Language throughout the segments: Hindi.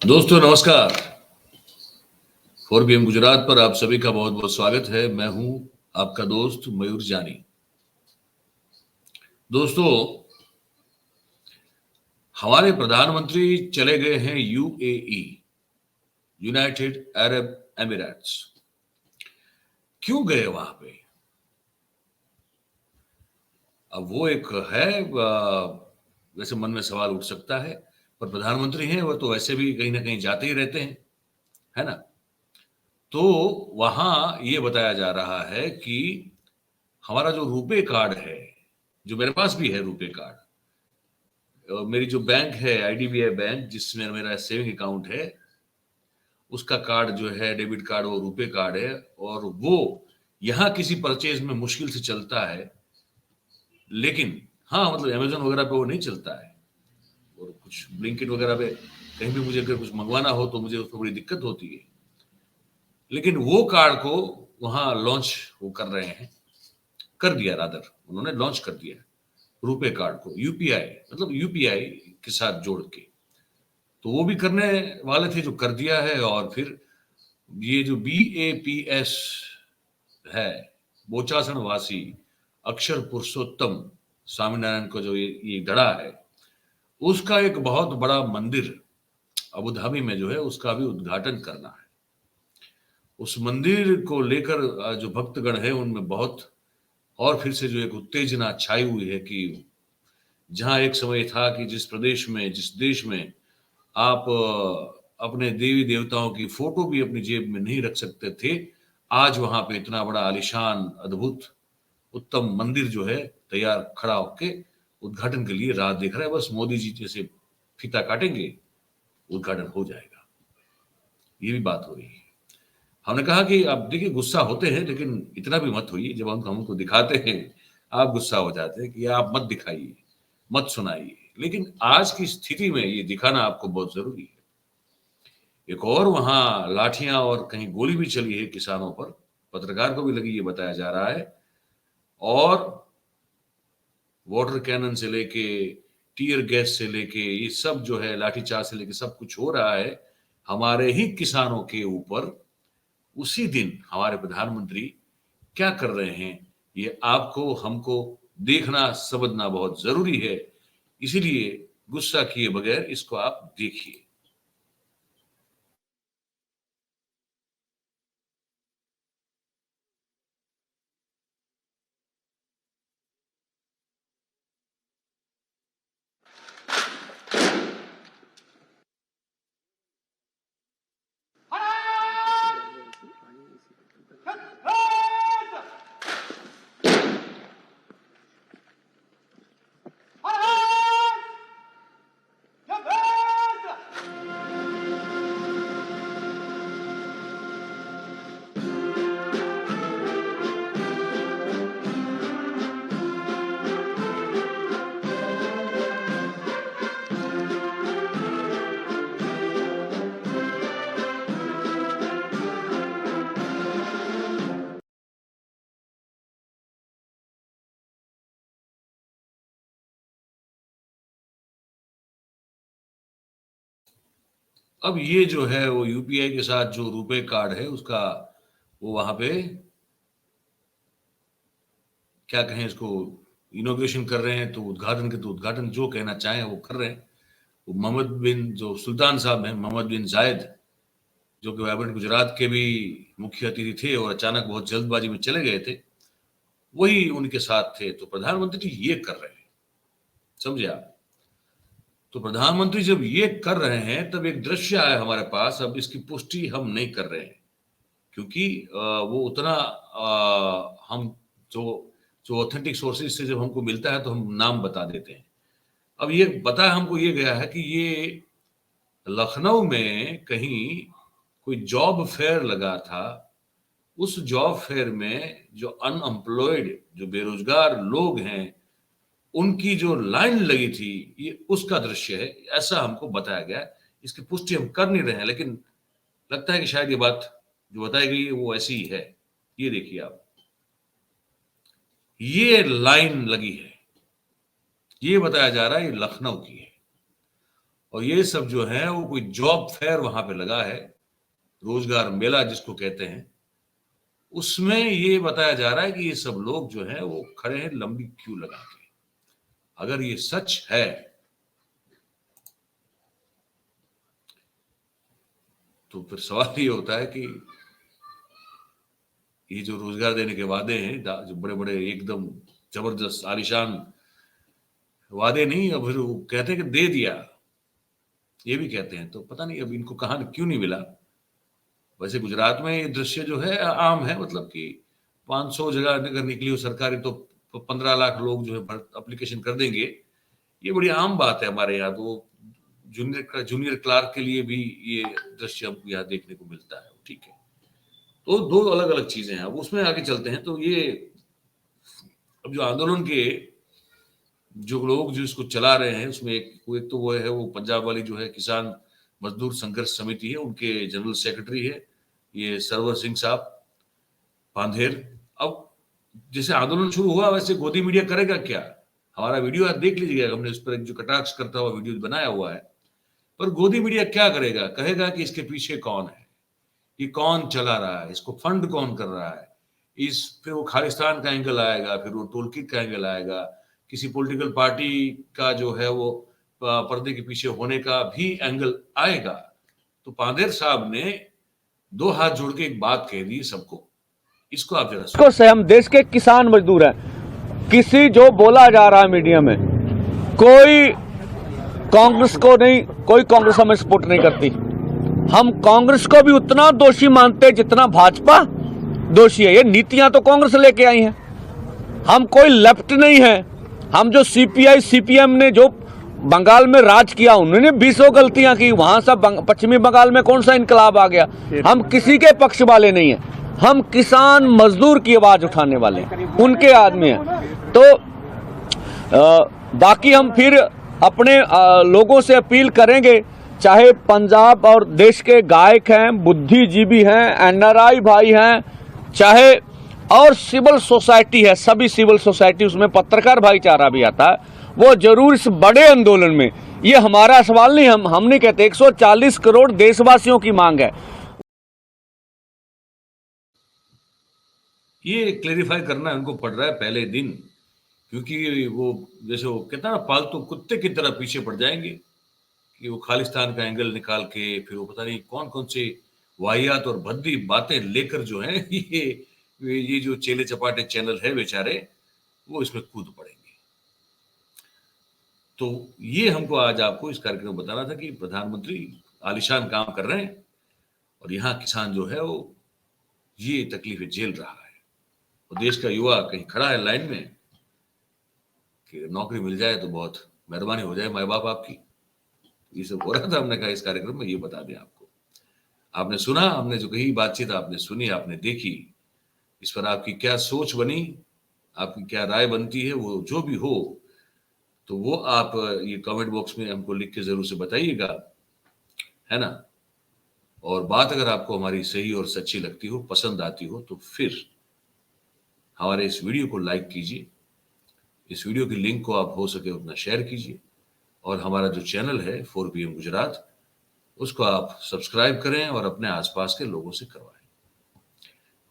दोस्तों नमस्कार। 4PM गुजरात पर आप सभी का बहुत बहुत स्वागत है। मैं हूं आपका दोस्त मयूर जानी। दोस्तों, हमारे प्रधानमंत्री चले गए हैं यूएई, यूनाइटेड अरब एमिरेट्स। क्यों गए वहां पे? अब वो एक है, वैसे मन में सवाल उठ सकता है, पर प्रधानमंत्री हैं वो तो वैसे भी कहीं ना कहीं जाते ही रहते हैं, है ना। तो वहां ये बताया जा रहा है कि हमारा जो रुपे कार्ड है, जो मेरे पास भी है रुपे कार्ड, मेरी जो बैंक है आईडीबीआई बैंक, जिसमें मेरा सेविंग अकाउंट है, उसका कार्ड जो है डेबिट कार्ड, वो रुपे कार्ड है। और वो यहाँ किसी परचेज में मुश्किल से चलता है, लेकिन हाँ मतलब अमेजोन वगैरह पे वो नहीं चलता है। और कुछ ब्लिंकिट वगैरह पे कहीं भी मुझे अगर कुछ मंगवाना हो तो मुझे उसमें बड़ी दिक्कत होती है। लेकिन वो कार्ड को वहाँ लॉन्च वो कर रहे हैं, कर दिया, रादर उन्होंने लॉन्च कर दिया रुपे कार्ड को, यूपीआई मतलब यूपीआई के साथ जोड़ के। तो वो भी करने वाले थे, जो कर दिया है। और फिर ये जो BAPS है, बोचासन वासी अक्षर पुरुषोत्तम स्वामीनारायण को जो ये गढ़ा है, उसका एक बहुत बड़ा मंदिर अबू धाबी में जो है, उसका भी उद्घाटन करना है। उस मंदिर को लेकर जो भक्तगण है उनमें बहुत और फिर से जो एक उत्तेजना छाई हुई है कि जहां एक समय था कि जिस प्रदेश में, जिस देश में आप अपने देवी देवताओं की फोटो भी अपनी जेब में नहीं रख सकते थे, आज वहां पे इतना बड़ा आलिशान अद्भुत उत्तम मंदिर जो है तैयार खड़ा होके उद्घाटन के लिए राह देख रहा है। बस मोदी जी जैसे फीता काटेंगे, उद्घाटन हो जाएगा। ये भी बात हो रही है। हमने कहा कि आप देखिए, गुस्सा होते हैं लेकिन इतना भी मत होइए। जब हम हमको दिखाते हैं आप गुस्सा हो जाते हैं कि आप मत दिखाइए, मत सुनाइए। लेकिन आज की स्थिति में ये दिखाना आपको बहुत जरूरी है। एक और वहां लाठियां और कहीं गोली भी चली है किसानों पर, पत्रकार को भी लगी, ये बताया जा रहा है। और वाटर कैनन से लेके टीयर गैस से लेके ये सब जो है, लाठीचार्ज से लेके सब कुछ हो रहा है हमारे ही किसानों के ऊपर। उसी दिन हमारे प्रधानमंत्री क्या कर रहे हैं, ये आपको हमको देखना समझना बहुत जरूरी है। इसीलिए गुस्सा किए बगैर इसको आप देखिए। अब ये जो है वो यूपीआई के साथ जो रुपए कार्ड है उसका, वो वहां पे क्या कहें इसको, इनोग्रेशन कर रहे हैं। तो उद्घाटन के, तो उद्घाटन जो कहना चाहें वो कर रहे हैं। वो मोहम्मद बिन जो सुल्तान साहब हैं, मोहम्मद बिन जायद, जो कि वाइब्रेंट गुजरात के भी मुख्य अतिथि थे और अचानक बहुत जल्दबाजी में चले गए थे, वही उनके साथ थे। तो प्रधानमंत्री ये कर रहे हैं, समझे आप। तो प्रधानमंत्री जब ये कर रहे हैं तब एक दृश्य आया हमारे पास। अब इसकी पुष्टि हम नहीं कर रहे हैं क्योंकि वो उतना हम जो जो ऑथेंटिक सोर्सेज से जब हमको मिलता है तो हम नाम बता देते हैं। अब ये बताया हमको ये गया है कि ये लखनऊ में कहीं कोई जॉब फेयर लगा था। उस जॉब फेयर में जो अनएम्प्लॉयड, जो बेरोजगार लोग हैं, उनकी जो लाइन लगी थी, ये उसका दृश्य है, ऐसा हमको बताया गया है। इसकी पुष्टि हम कर नहीं रहे हैं, लेकिन लगता है कि शायद ये बात जो बताई गई है वो ऐसी ही है। ये देखिए आप, ये लाइन लगी है, ये बताया जा रहा है ये लखनऊ की है। और ये सब जो है वो कोई जॉब फेयर वहां पे लगा है, रोजगार मेला जिसको कहते हैं, उसमें ये बताया जा रहा है कि ये सब लोग जो है वो खड़े हैं लंबी क्यू लगा के। अगर ये सच है तो फिर सवाल ये होता है कि ये जो रोजगार देने के वादे हैं, जो बड़े बड़े एकदम जबरदस्त आलिशान वादे नहीं, अब फिर वो कहते हैं कि दे दिया, ये भी कहते हैं, तो पता नहीं अब इनको कहां क्यों नहीं मिला। वैसे गुजरात में ये दृश्य जो है आम है, मतलब कि 500 जगह अगर निकली हो सरकारी तो 15 लाख लोग जो है एप्लीकेशन कर देंगे, ये बड़ी आम बात है हमारे यहाँ। तो जूनियर क्लार्क के लिए भी ये दृश्य हमको यहाँ देखने को मिलता है, ठीक है। तो दो अलग अलग चीजें हैं, अब उसमें आगे चलते हैं। तो ये अब जो आंदोलन के जो लोग जो इसको चला रहे हैं उसमें एक तो वो है, वो पंजाब वाली जो है किसान मजदूर संघर्ष समिति है, उनके जनरल सेक्रेटरी है ये सरवर सिंह साहब पांधेर। अब जैसे आंदोलन शुरू हुआ वैसे गोदी मीडिया करेगा क्या? हमारा वीडियो आप देख लीजिएगा, हमने उस पर एक जो कटाक्ष करता हुआ वीडियो बनाया हुआ है। पर गोदी मीडिया क्या करेगा? कहेगा कि इसके पीछे कौन है, ये कौन चला रहा है, इसको फंड कौन कर रहा है। इस फिर वो खालिस्तान का एंगल आएगा, फिर वो टोलकिट का एंगल आएगा, किसी पॉलिटिकल पार्टी का जो है वो पर्दे के पीछे होने का भी एंगल आएगा। तो पांधेर साहब ने दो हाथ जोड़ के एक बात कह दी सबको, इसको आप जरा सुनिए। से हम देश के किसान मजदूर हैं, किसी जो बोला जा रहा है मीडिया में, कोई कांग्रेस को नहीं, कोई कांग्रेस हमें सपोर्ट नहीं करती। हम कांग्रेस को भी उतना दोषी मानते हैं जितना भाजपा दोषी है। ये नीतियां तो कांग्रेस लेके आई हैं, हम कोई लेफ्ट नहीं है। हम जो सीपीआई सीपीएम ने जो बंगाल में राज किया, उन्होंने 20 गलतियां की, वहां सब पश्चिमी बंगाल में कौन सा इनकलाब आ गया। हम किसी के पक्ष वाले नहीं है, हम किसान मजदूर की आवाज उठाने वाले हैं, उनके आदमी हैं। तो बाकी हम फिर अपने लोगों से अपील करेंगे, चाहे पंजाब और देश के गायक हैं, बुद्धिजीवी हैं, एनआरआई भाई हैं, चाहे और सिविल सोसाइटी है, सभी सिविल सोसाइटी, उसमें पत्रकार भाईचारा भी आता है, वो जरूर इस बड़े आंदोलन में, ये हमारा सवाल नहीं, हम नहीं कहते, 140 करोड़ देशवासियों की मांग है। ये क्लेरिफाई करना उनको पड़ रहा है पहले दिन, क्योंकि वो जैसे वो कहता है ना, पालतू कुत्ते की तरह पीछे पड़ जाएंगे कि वो खालिस्तान का एंगल निकाल के फिर वो पता नहीं कौन कौन से वाहियात और भद्दी बातें लेकर जो है ये जो चेले चपाटे चैनल है बेचारे, वो इसमें कूद पड़ेंगे। तो ये हमको आज आपको इस कार्यक्रम में बताना था कि प्रधानमंत्री आलिशान काम कर रहे हैं और यहाँ किसान जो है वो ये तकलीफें झेल रहा है। और देश का युवा कहीं खड़ा है लाइन में कि नौकरी मिल जाए तो बहुत मेहरबानी हो जाए माए बाप आपकी। ये सब हो रहा था, हमने कहा इस कार्यक्रम में ये बता दें आपको। आपने सुना, हमने जो कही बातचीत आपने सुनी, आपने देखी, इस पर आपकी क्या सोच बनी, आपकी क्या राय बनती है, वो जो भी हो तो वो आप ये कमेंट बॉक्स में हमको लिख के जरूर से बताइएगा, है ना। और बात अगर आपको हमारी सही और सच्ची लगती हो, पसंद आती हो, तो फिर हमारे इस वीडियो को लाइक कीजिए, इस वीडियो की लिंक को आप हो सके उतना शेयर कीजिए, और हमारा जो चैनल है 4 PM गुजरात, उसको आप सब्सक्राइब करें और अपने आसपास के लोगों से करवाएं।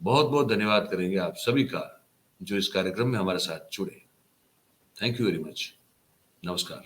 बहुत बहुत धन्यवाद करेंगे आप सभी का जो इस कार्यक्रम में हमारे साथ जुड़े। Thank you very much. नमस्कार।